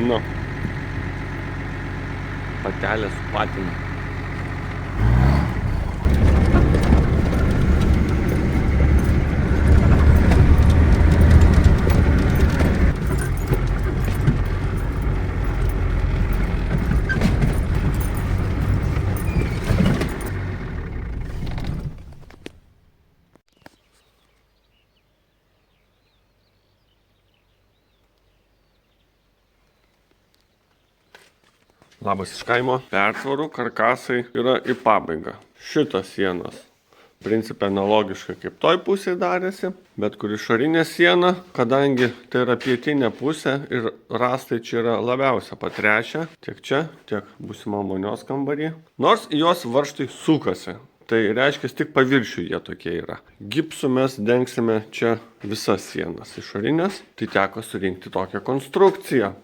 Nu. Patelė su patinu. Labas iš kaimo. Pertvarų karkasai yra į pabaigą. Šitos sienos principe analogiškai kaip toj pusėje darėsi, bet kur išorinė siena, kadangi tai yra pietinė pusė ir rąstai čia yra labiausia patrešę, tiek čia, tiek būsimo vonios kambarį. Nors jos varžtai sukasi. Tai reiškia, tik paviršių jie tokie yra. Gipsu mes dengsime čia visas sienas išorinės, tai teko surinkti tokią konstrukciją.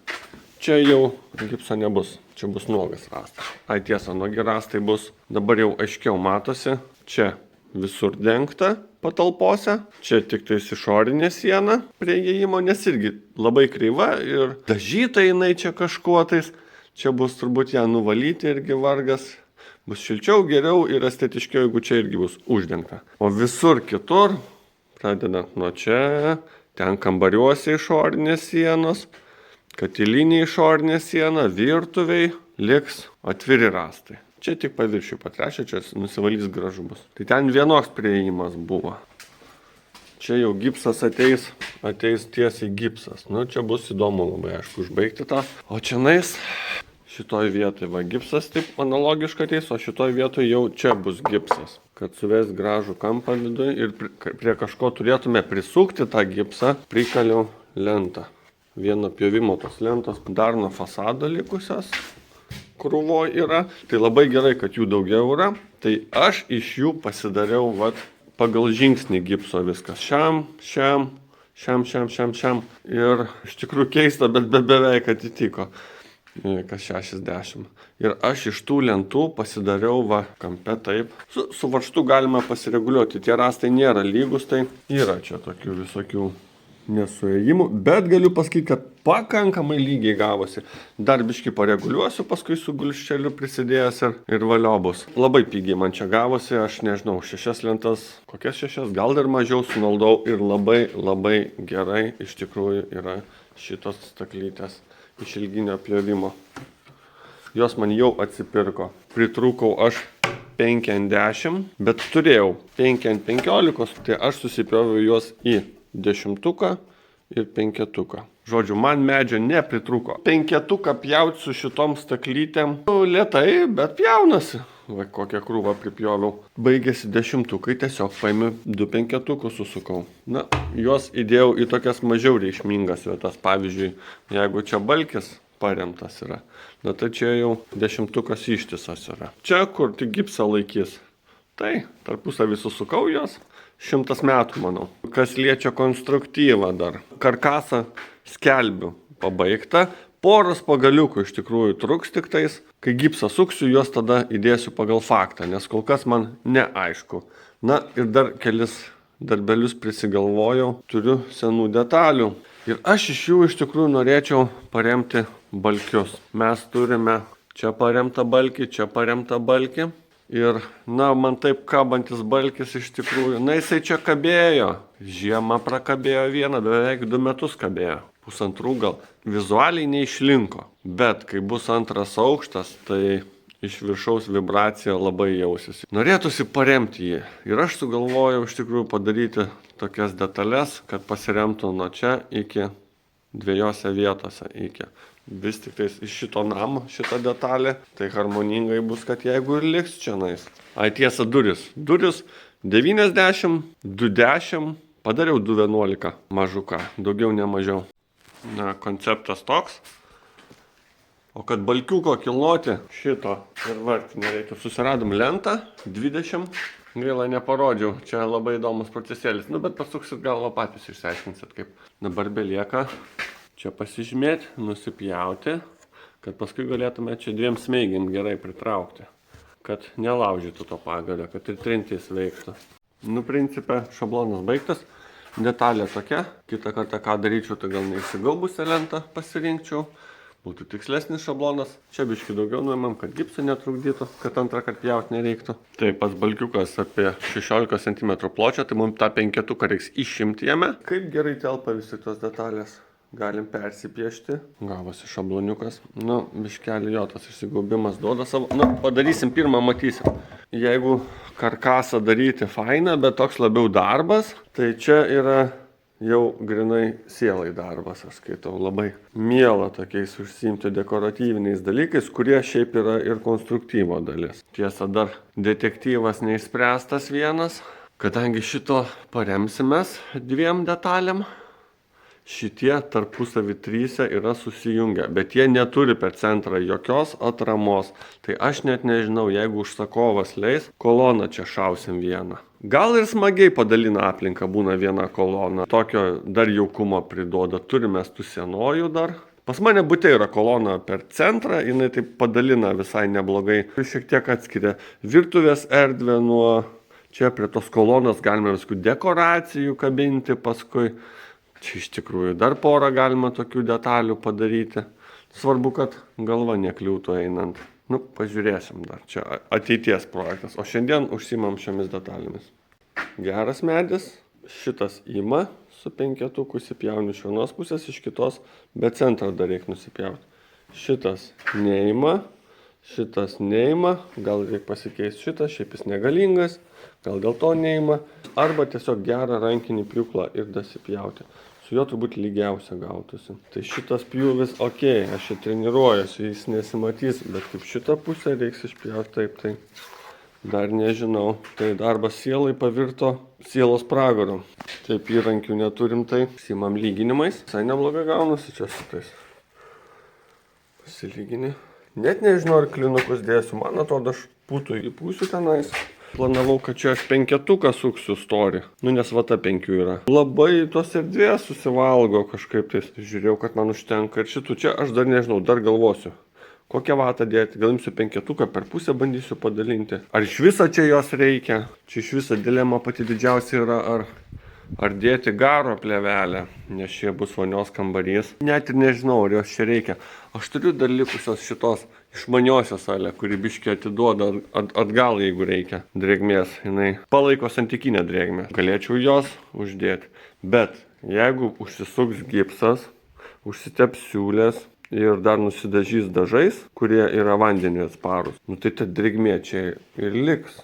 Čia jau gipso nebus, čia bus nuogas rąstas. Ai tiesa, nuogi rąstai bus, dabar jau aiškiau matosi, čia visur dengta patalpose, čia tik tais išorinė siena prie įėjimo, nes irgi labai kreiva ir dažyta jinai čia kažkuo tais. Čia bus turbūt ją nuvalyti irgi vargas. Bus šilčiau, geriau ir estetiškiau, jeigu čia irgi bus uždengta. O visur kitur, pradedant nuo čia, ten kambariuose išorinės sienos, katilinė išorinė siena, virtuviai, liks atviri rąstai. Čia tik paviršių patrešė, čia nusivalys gražu bus. Tai ten vienoks priėjimas buvo. Čia jau gipsas ateis tiesiai gipsas. Nu, čia bus įdomu labai, aišku, užbaigti tą. O čianais šitoj vietoj va gipsas taip analogiškai ateis, o šitoj vietoj jau čia bus gipsas. Kad suves gražų kampą viduje ir prie kažko turėtume prisukti tą gipsą, prikaliau lentą. Vieno pjovimo tos lentos dar nuo fasado likusios krūvo yra. Tai labai gerai, kad jų daugiau yra. Tai aš iš jų pasidariau pagal žingsnį gipso viskas. Šiam. Ir iš tikrųjų keista, bet beveik atitiko. Kas 60. Ir aš iš tų lentų pasidariau kampe taip. Su varžtu galima pasireguliuoti. Tie rąstai nėra lygus, tai yra čia tokių visokių nesuėjimų, bet galiu pasakyti, kad pakankamai lygiai gavosi. Dar biškį pareguliuosiu, paskui su gulščeliu prisidėjęs ir valio bus. Labai pigiai man čia gavosi, aš nežinau, 6 lentas, kokias 6, gal dar mažiau sunaudau ir labai gerai iš tikrųjų yra šitos staklytės iš ilginio pjovimo. Jos man jau atsipirko. Pritrūkau aš 5 ant 10, bet turėjau 5 ant 15, tai aš susipjoviau juos į 10 ir 5. Žodžiu, man medžio nepritrūko. 5 pjaut su šitom staklytėm. Lėtai, bet pjaunasi. Kokią krūvą pripjoviau. Baigėsi 10, tiesiog paėmiau 2 5 susukau. Na, juos įdėjau į tokias mažiau reikšmingas vietas. Pavyzdžiui, jeigu čia balkis paremtas yra, na tai čia jau 10 ištisas yra. Čia, kur tik gipsą laikys, tai tarpusavį susukau juos. 100 metų, manau. Kas liečia konstruktyvą dar. Karkasą skelbiu pabaigta. Poros pagaliukų iš tikrųjų truks tik tais. Kai gipsą suksiu, juos tada įdėsiu pagal faktą, nes kol kas man neaišku. Na ir dar kelis darbelius prisigalvojau. Turiu senų detalių. Ir aš iš jų iš tikrųjų norėčiau paremti balkius. Mes turime čia paremtą balkį, čia paremtą balkį. Ir, na, man taip kabantis balkis iš tikrųjų, na, jisai čia kabėjo. Žiemą prakabėjo vieną, beveik 2 metus kabėjo. 1,5 gal. Vizualiai neišlinko. Bet kai bus 2 aukštas, tai iš viršaus vibracija labai jausis. Norėtųsi paremti jį. Ir aš sugalvojau iš tikrųjų padaryti tokias detalės, kad pasiremtų nuo čia iki 2 vietose iki. Vis tik tais iš šito namo šita detalė, tai harmoningai bus, kad jeigu ir liks čianais. Ai tiesa, duris 90, 210, padariau 211 mažuką, daugiau ne mažiau. Na, konceptas toks. O kad balkiuko kilnoti šito ir vartinę reikia. Susiradom lentą 20, gaila neparodžiau, čia labai įdomus procesėlis. Nu, bet pasuksit galvą patys išsiaiškinsit, kaip dabar belieka. Čia pasižymėti, nusipjauti, kad paskui galėtume čia 2 smeigiam gerai pritraukti, kad nelaužytų to pagalio, kad ir trintys veiktų. Nu, principe, šablonas baigtas, detalė tokia, kitą kartą ką daryčiau, tai gal neįsigaubusią lentą pasirinkčiau, būtų tikslesnis šablonas. Čia biškį daugiau nuimam, kad gipsų netrukdytų, kad antrą kartą pjauti nereiktų. Tai pats balkiukas apie 16 cm pločio, tai mums tą penketuką reiks išimti jame. Kaip gerai telpa visi tos detalės. Galim persipiešti. Gavosi šabloniukas. Nu, biškelį jo, tas išsigaubimas duoda savo. Nu, padarysim pirmą, matysim. Jeigu karkasą daryti faina, bet toks labiau darbas, tai čia yra jau grinai sielai darbas, aš skaitau. Labai miela tokiais užsiimti dekoratyviniais dalykais, kurie šiaip yra ir konstruktyvo dalis. Tiesa, dar detektyvas neišspręstas vienas, kadangi šito paremsimės 2 detalėm. Šitie tarpusavį 3 yra susijungę, bet jie neturi per centrą jokios atramos. Tai aš net nežinau, jeigu užsakovas leis, koloną čia šausim vieną. Gal ir smagiai padalina aplinką, būna viena kolona. Tokio dar jaukumo priduoda. Turime tų senojų dar. Pas mane bute yra kolona per centrą, jinai taip padalina visai neblogai. Šiek tiek atskiria virtuvės erdvę nuo čia prie tos kolonos galime viskų dekoracijų kabinti paskui. Čia iš tikrųjų dar porą galima tokių detalių padaryti. Svarbu, kad galva nekliūtų einant. Nu, pažiūrėsim dar. Čia ateities projektas. O šiandien užsimam šiomis detalėmis. Geras medis. Šitas ima su penketuku įsipjauni iš vienos pusės, iš kitos, bet centrą dar reikia nusipjauti. Šitas neima. Šitas neima. Gal reikia pasikeisti šitas, šiaip jis negalingas. Gal dėl to neima. Arba tiesiog gerą rankinį pjūklą ir dasipjauti. Su jo turbūt lygiausia gautųsi. Tai šitas pjūvis, okei, aš čia treniruojuosi, jis nesimatys, bet kaip šitą pusę reiks išpjauti taip, tai dar nežinau. Tai darbas sielai pavirto sielos pragaru. Taip, įrankių neturim, tai simam lyginimais. Visai neblogai gaunasi čia su tais. Pasilygini. Net nežinau, ar klinukus dėsiu. Man atrodo, aš putų įpūsiu tenais. Planavau, kad čia aš penketuką suksiu storį. Nu, nes vata 5 yra. Labai tos erdvės susivalgo kažkaip tais. Žiūrėjau, kad man užtenka ir šitų. Čia aš dar nežinau, dar galvosiu. Kokią vatą dėti? Gal imsiu penketuką, per pusę bandysiu padalinti. Ar iš viso čia jos reikia? Čia iš viso dilema pati didžiausia yra, ar dėti garo plėvelę, nes čia bus vonios kambarys. Net ir nežinau, ar jos čia reikia. Aš turiu dar likusios šitos išmaniosios salę, kuri biškį atiduoda atgal, jeigu reikia drėgmės. Jinai palaiko santykinę drėgmę. Galėčiau jos uždėti. Bet jeigu užsisuks gipsas, užsiteps siūlės ir dar nusidažys dažais, kurie yra vandeniui atsparūs, nu tai ta drėgmė čia ir liks.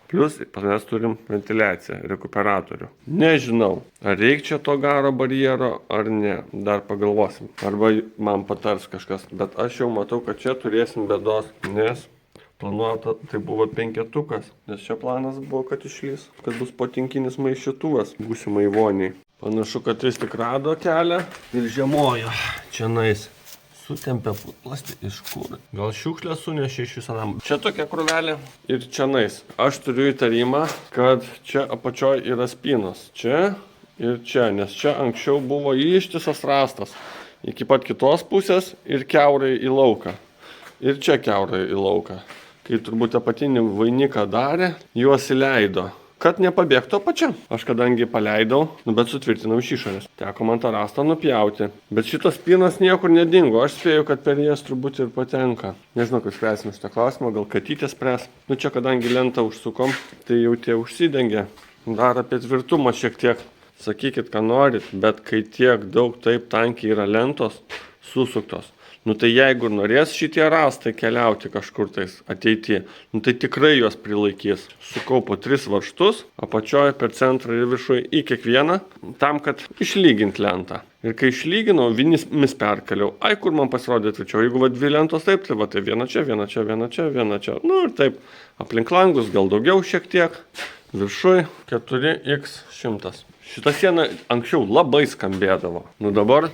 Plius mes turim ventiliaciją, rekuperatorių. Nežinau, ar reikia čia to garo barjero ar ne. Dar pagalvosim. Arba man patars kažkas. Bet aš jau matau, kad čia turėsim bėdos, nes planuota tai buvo penketukas. Nes čia planas buvo, kad išlys, kad bus potinkinis maišytuvas būsimai voniai. Panašu, kad jis tik rado kelią ir žiemojo čia nais. Sutempė putplasti iš kur. Gal šiukšlę sunešė iš visą namą. Čia tokia krūvelė ir čia nais. Aš turiu įtarimą, kad čia apačioj yra spynos. Čia ir čia, nes čia anksčiau buvo ištisas rastas. Iki pat kitos pusės ir kiaurai į lauką. Ir čia kiaurai į lauką. Kai turbūt apatinį vainiką darė, juos įleido. Kad nepabėgtų apačia. Aš kadangi paleidau, bet sutvirtinau iš išorės. Teko man tą rastą nupjauti. Bet šitos spynos niekur nedingo. Aš spėju, kad per jas turbūt ir patenka. Nežinau, kaip spręsim šitą klausimą, gal katytė spręs. Nu čia kadangi lentą užsukom, tai jau tie užsidengia. Dar apie tvirtumą šiek tiek. Sakykit, ką norit, bet kai tiek daug taip tankiai yra lentos susuktos. Nu tai jeigu norės šitie rastai keliauti kažkur tais ateityje, nu tai tikrai juos prilaikys. Sukau po 3 varžtus, apačioje per centrą ir viršuje į kiekvieną, tam, kad išlygint lentą. Ir kai išlyginau, vinimis perkaliau. Ai, kur man pasirodė tvirčiau. Jeigu va 2 lentos taip, tai va tai viena čia, viena čia, viena čia, viena čia. Nu ir taip, aplink langus gal daugiau šiek tiek. Viršuje 4x100. Šita siena anksčiau labai skambėdavo. Nu dabar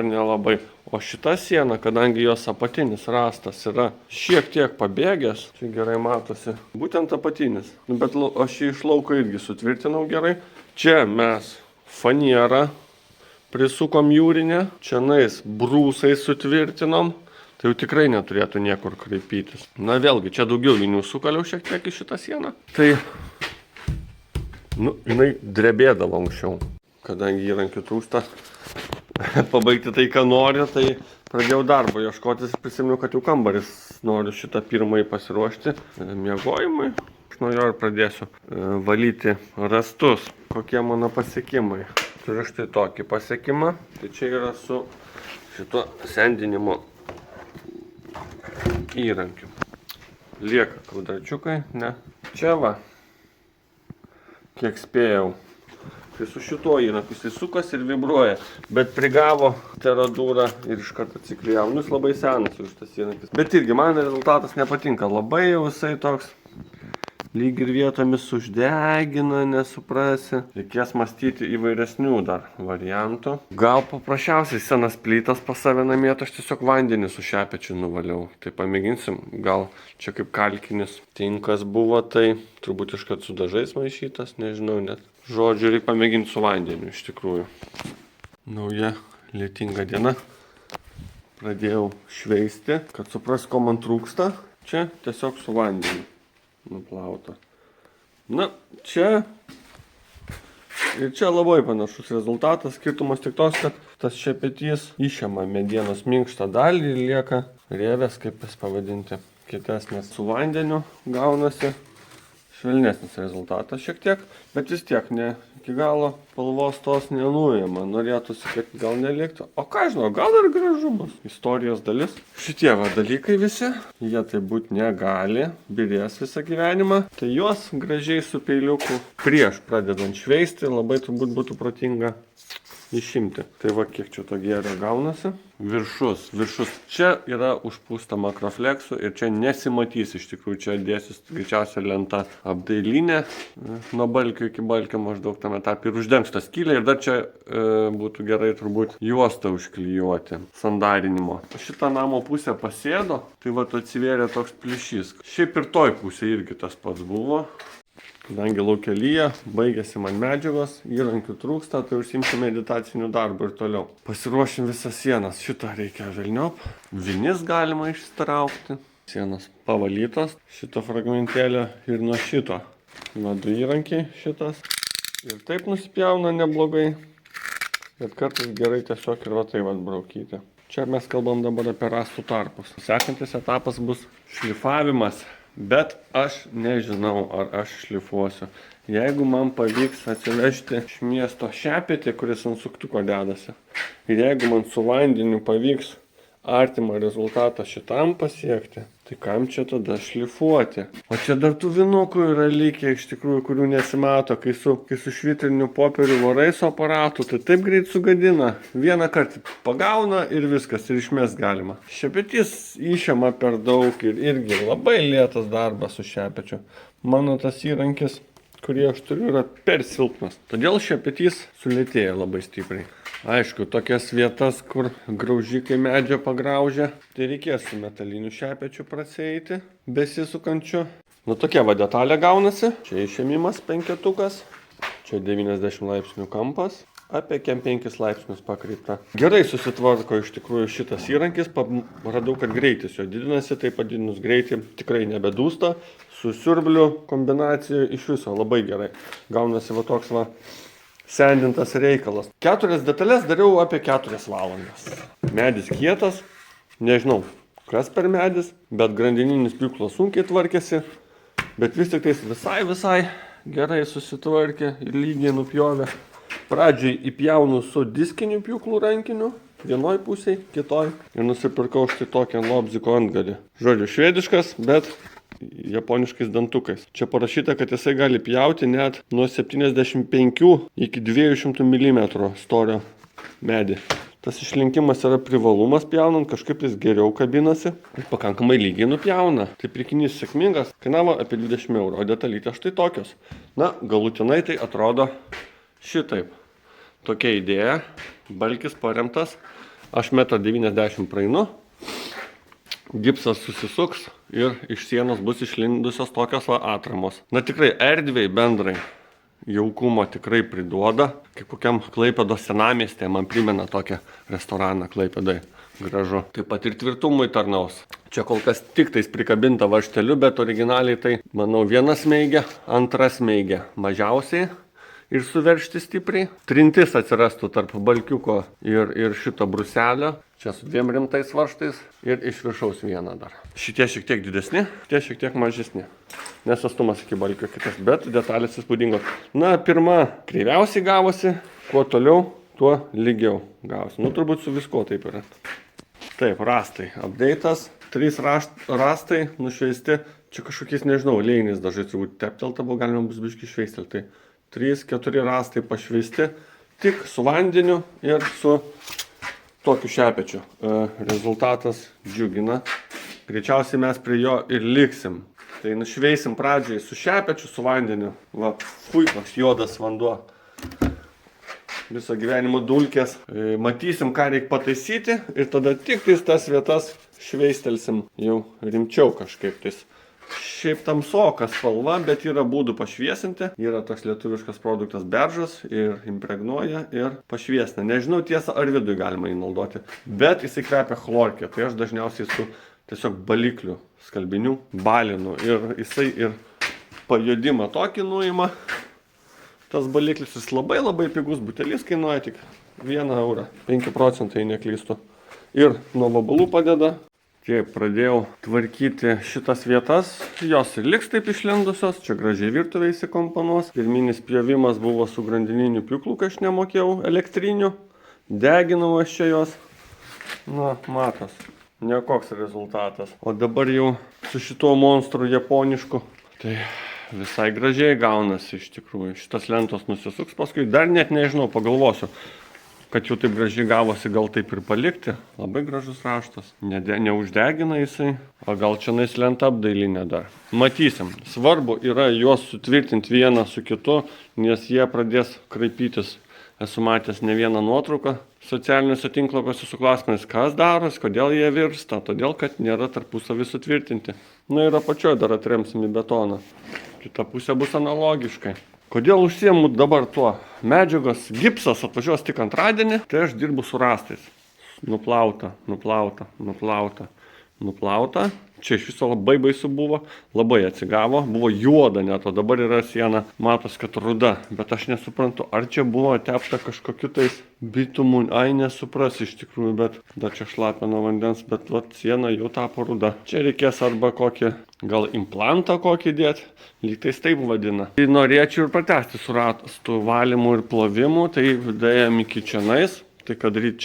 nelabai. O šita siena, kadangi jos apatinis rastas yra šiek tiek pabėgęs, čia gerai matosi, būtent apatinis. Bet aš jį iš lauko irgi sutvirtinau gerai. Čia mes fanierą prisukom jūrinę, čia nais brūsai sutvirtinom, tai jau tikrai neturėtų niekur kreipytis. Na vėlgi, čia daugiau vinių sukaliau šiek tiek į šitą sieną. Tai, jinai drebėdavo anksčiau, kadangi įrankių trūksta. pabaigti tai, ką noriu, tai pradėjau darbo ieškotis ir prisimenu, kad jau kambaris noriu šitą pirmąjį pasiruošti miegojimui. Aš nuo jo ir pradėsiu valyti rąstus. Kokie mano pasiekimai? Turiu štai tokį pasiekimą. Tai čia yra su šito sendinimo įrankiu. Lieka kvadračiukai, ne. Čia va, kiek spėjau. Tai su šituo įrankiu jisai sukas ir vibruoja, bet prigavo teradūrą ir iš karto atsiklijavo. Nu, jis labai senas jau šitas įrankis. Bet irgi man rezultatas nepatinka. Labai jau jisai toks lyg ir vietomis uždegina, nesuprasi. Reikės mąstyti įvairesnių dar variantų. Gal paprasčiausiai senas plytas pas save namie, aš tiesiog vandenį su šepečiu nuvaliau. Tai pamėginsim, gal čia kaip kalkinis tinkas buvo, tai turbūt iškart su dažais maišytas, nežinau net. Žodžiu, reikia pamėginti su vandeniu iš tikrųjų. Nauja lietinga diena. Pradėjau šveisti, kad supras, ko man trūksta. Čia tiesiog su vandeniu nuplauta. Na, čia ir čia labai panašus rezultatas. Skirtumas tik tos, kad tas šepetys išima medienos minkštą dalį ir lieka rievės, kaip jas pavadinti, kietesnės. Su vandeniu gaunasi švelnesnis rezultatas šiek tiek, bet vis tiek ne iki galo spalvos tos nenuima. Norėtųsi, kad gal neliktų. O ką žinau, gal ir gražu bus. Istorijos dalis. Šitie va dalykai visi, jie tai būt negali, birės visą gyvenimą. Tai juos gražiai su peiliuku prieš pradedant šveisti labai turbūt būtų protinga išimti. Tai va, kiek čia to gėrio gaunasi. Viršus. Čia yra užpūsta makrofleksų ir čia nesimatys iš tikrųjų. Čia dėsis greičiausia lenta apdailinė nuo balkio iki balkio maždaug tame tarpe ir uždengs tą skylę. Ir dar čia būtų gerai turbūt juostą užklijuoti sandarinimo. Šitą namo pusę pasėdo, tai va atsivėrė toks plyšys. Šiaip ir toj pusė irgi tas pats buvo. Kadangi laukia lyja, baigėsi man medžiagos, įrankių trūksta, tai užsiimsiu meditacinių darbų ir toliau. Pasiruošim visas sienas. Šitą reikia velniop. Vinis galima išsitraukti. Sienos pavalytos. Šito fragmentėlio ir nuo šito. Nuo du įrankiai šitas. Ir taip nusipjauna neblogai. Bet kartais gerai tiesiog ir va tai braukyti. Čia mes kalbam dabar apie rąstų tarpus. Sekantis etapas bus šlifavimas. Bet aš nežinau, ar aš šlifuosiu. Jeigu man pavyks atsivežti iš miesto šepetį, kuris ant suktuko dedasi, ir jeigu man su vandeniu pavyks artimą rezultatą šitam pasiekti, tai kam čia tada šlifuoti? O čia dar tų vinukų yra likę iš tikrųjų, kurių nesimato, kai su švitriniu popieriu varai su aparatu, tai taip greit sugadina. Vieną kartą pagauna ir viskas, ir išmest galima. Šepetys išima per daug ir irgi labai lėtas darbas su šepečiu. Mano tas įrankis, kurį aš turiu, yra per silpnas. Todėl šepetys sulėtėja labai stipriai. Aišku, tokias vietas, kur graužikai medžio pagraužia, tai reikės su metaliniu šepečiu prasieiti, besisukančiu. Nu tokia va detalė gaunasi. Čia išėmimas penketukas, čia 90 laipsnių kampas, apie 5 laipsnius pakreipta. Gerai susitvarko iš tikrųjų šitas įrankis, radau, kad greitis jo didinasi, tai padidinus greitį tikrai nebedūsta. Su siurbliu kombinacija iš viso labai gerai. Gaunasi va toks va sendintas reikalas. 4 detalės dariau apie 4 valandas. Medis kietas, nežinau kas per medis, bet grandininis pjūklas sunkiai tvarkėsi, bet vis tik tais visai gerai susitvarkė ir lygiai nupjovė. Pradžiai įpjaunu su diskiniu pjūklu rankiniu, vienoj pusėj, kitoj, ir nusipirkau štai tokią Lobziko antgalį. Žodžiu, švediškas, bet japoniškais dantukais. Čia parašyta, kad jisai gali pjauti net nuo 75 iki 200 mm storio medį. Tas išlinkimas yra privalumas pjaunant, kažkaip jis geriau kabinasi ir pakankamai lygiai nupjauna. Tai pirkinys sėkmingas, kainavo apie 20 eurų, o detalytės štai tokios. Na, galutinai tai atrodo šitaip. Tokia idėja, balkis paremtas, aš 1,90 m praeinu. Gipsas susisuks ir iš sienos bus išlindusios tokios atramos. Na tikrai erdviai bendrai jaukumo tikrai priduoda. Kaip kokiam Klaipėdos senamiestėje man primena tokią restoraną Klaipėdai. Gražu. Taip pat ir tvirtumui tarnaus. Čia kol kas tik tais prikabinta varžteliu, bet originaliai tai, manau, viena smeigia, antra smeigia mažiausiai. ir suveržti stipriai. Trintis atsirastų tarp balkiuko ir šito bruselio. Čia su 2 rimtais varžtais ir iš viršaus vieną dar. Šitie šiek tiek didesni, tie šiek tiek mažesni. Nes atstumas iki balkio kitas, bet detalės įspūdingos. Na, pirma kreiviausiai gavosi, kuo toliau, tuo lygiau gavosi. Nu, turbūt su visko taip yra. Taip, rastai. Update'as. 3 rastai nušveisti. Čia kažkokiais, nežinau, lėjiniais dažais turbūt teptelta buvo, galima bus biškį šveistelti. Tai 3-4 rastai pašveisti, tik su vandeniu ir su tokiu šepečiu. Rezultatas džiugina. Greičiausiai mes prie jo ir liksim. Tai nušveisim pradžiai su šepečiu, su vandeniu. Va, koks juodas vanduo. Viso gyvenimo dulkės. Matysim, ką reikia pataisyti ir tada tik tas vietas šveistelsim jau rimčiau kažkaip tais. Šiaip tamsoka spalva, bet yra būdų pašviesinti. Yra toks lietuviškas produktas beržas ir impregnuoja ir pašviesina. Nežinau tiesa, ar vidui galima jį naudoti, bet jisai kvepia chlorkė. Tai aš dažniausiai su tiesiog balikliu skalbiniu balinu ir jisai ir pajudimą tokį nuima. Tas baliklis jis labai pigus, butelis kainuoja tik 1 eurą, 5 procentai neklystu. Ir nuo vabalų padeda. Taip, pradėjau tvarkyti šitas vietas, jos ir liks taip išlindusios, čia gražiai virtuvė įsikomponuos. Pirminis pjovimas buvo su grandininiu pjūklu, kai aš nemokėjau elektriniu, deginau aš čia jos. Na, matos, nekoks rezultatas. O dabar jau su šituo monstru japonišku, tai visai gražiai gaunasi iš tikrųjų. Šitas lentos nusisuks, paskui dar net nežinau, pagalvosiu. Kad jau taip gražiai gavosi, gal taip ir palikti. Labai gražus raštas. Neuždegina jisai. O gal čia nais lenta apdailinė dar. Matysim. Svarbu yra juos sutvirtinti vieną su kitu, nes jie pradės kraipytis. Esu matęs ne vieną nuotrauką socialiniuose tinklapiuose su klausimais, kas daros, kodėl jie virsta. Todėl, kad nėra tarpusavį sutvirtinti. Na ir apačioj dar atremsim į betoną. Kita pusė bus analogiškai. Kodėl užsiemu dabar tuo? Medžiagos gipsas atvažiuos tik antradienį, tai aš dirbu su rastais. Nuplauta. Čia iš viso labai baisu buvo, labai atsigavo, buvo juoda net, o dabar yra siena, matos, kad ruda. Bet aš nesuprantu, ar čia buvo tepta kažkokiu tais bitumu, nesupras iš tikrųjų, bet dar čia šlapia nuo vandens, bet vat siena jau tapo ruda. Čia reikės arba kokį, gal implantą kokį dėti, lyg tais taip vadina. Tai norėčiau ir pratęsti su rastų valymu ir plovimu, tai dėjom iki čianais. Tai kad daryti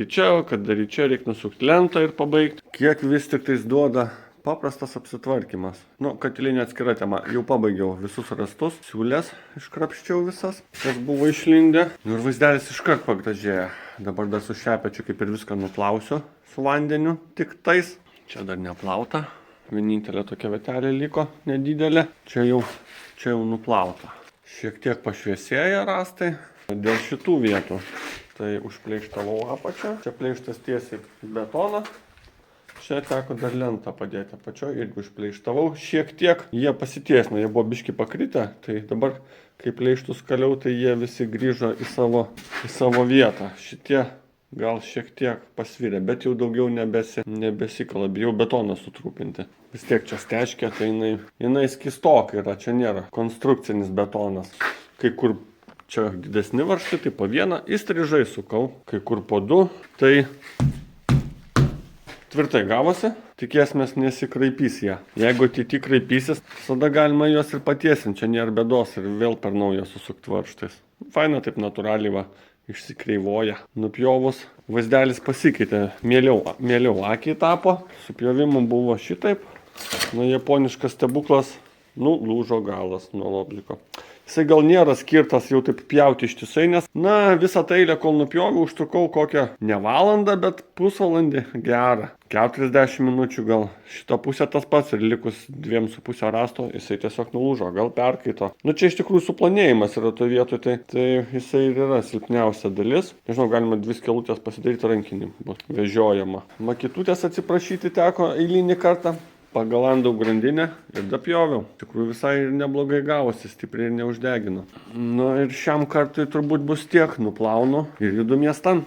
čia, reikia nusukti lentą ir pabaigti. Kiek vis tik tais duoda paprastas apsitvarkymas. Nu, katilinė atskira tema. Jau pabaigiau visus rastus, siūlės iškrapščiau visas, kas buvo išlindę. Ir vaizdelis iškart pagražėja. Dabar dar su šepečiu kaip ir viską nuplausiu su vandeniu, tik tais. Čia dar neplauta. Vienintelė tokia vietelė liko, nedidelė. Čia jau nuplauta. Šiek tiek pašviesėja rastai. Dėl šitų vietų. Tai užpleištavau apačią, čia pleištas tiesiai betoną, čia teko dar lentą padėti apačioje, irgi užpleištavau, šiek tiek jie pasitiesino, jie buvo biški pakritę, tai dabar kai pleištus kaliau, tai jie visi grįžo į savo vietą, šitie gal šiek tiek pasvirė, bet jau daugiau nebesikala, bijau betoną sutrūpinti. Vis tiek čia steškė, tai jinai skistoka yra, čia nėra konstrukcinis betonas, kai kur čia didesni varžtai, tai po vieną įstrižai sukau, kai kur po 2, tai tvirtai gavosi, tikėsimės nesikraipys jie. Jeigu ateityje kraipysis, tada galima juos ir patiesinti, čia nėra bėdos ir vėl per naują susukti varžtais. Faina taip natūraliai va, išsikreivoja. Nupjovus, vaizdelis pasikeitė, mieliau akiai tapo, su pjovimu buvo šitaip, na japoniškas stebuklas, lūžo galas nuo lobliko. Jisai gal nėra skirtas jau taip pjauti ištisai, nes, visą tą eilę, kol nupjoviau, užtrukau kokią ne valandą, bet pusvalandį gerą. 40 minučių gal. Šitą pusę tas pats ir likus 2,5 rasto, jisai tiesiog nulūžo, gal perkaito. Čia iš tikrųjų suplanėjimas yra to vietoj, tai jisai ir yra silpniausia dalis. Nežinau, galima 2 skylutės pasidaryti rankinį, bus vežiojama. Makitutės atsiprašyti teko eilinį kartą. Pagalandau grandinę ir dapjoviau. Tikrųjų visai ir neblogai gavosi, stipriai ir neuždegino. Ir šiam kartui turbūt bus tiek, nuplaunu ir judu miestan.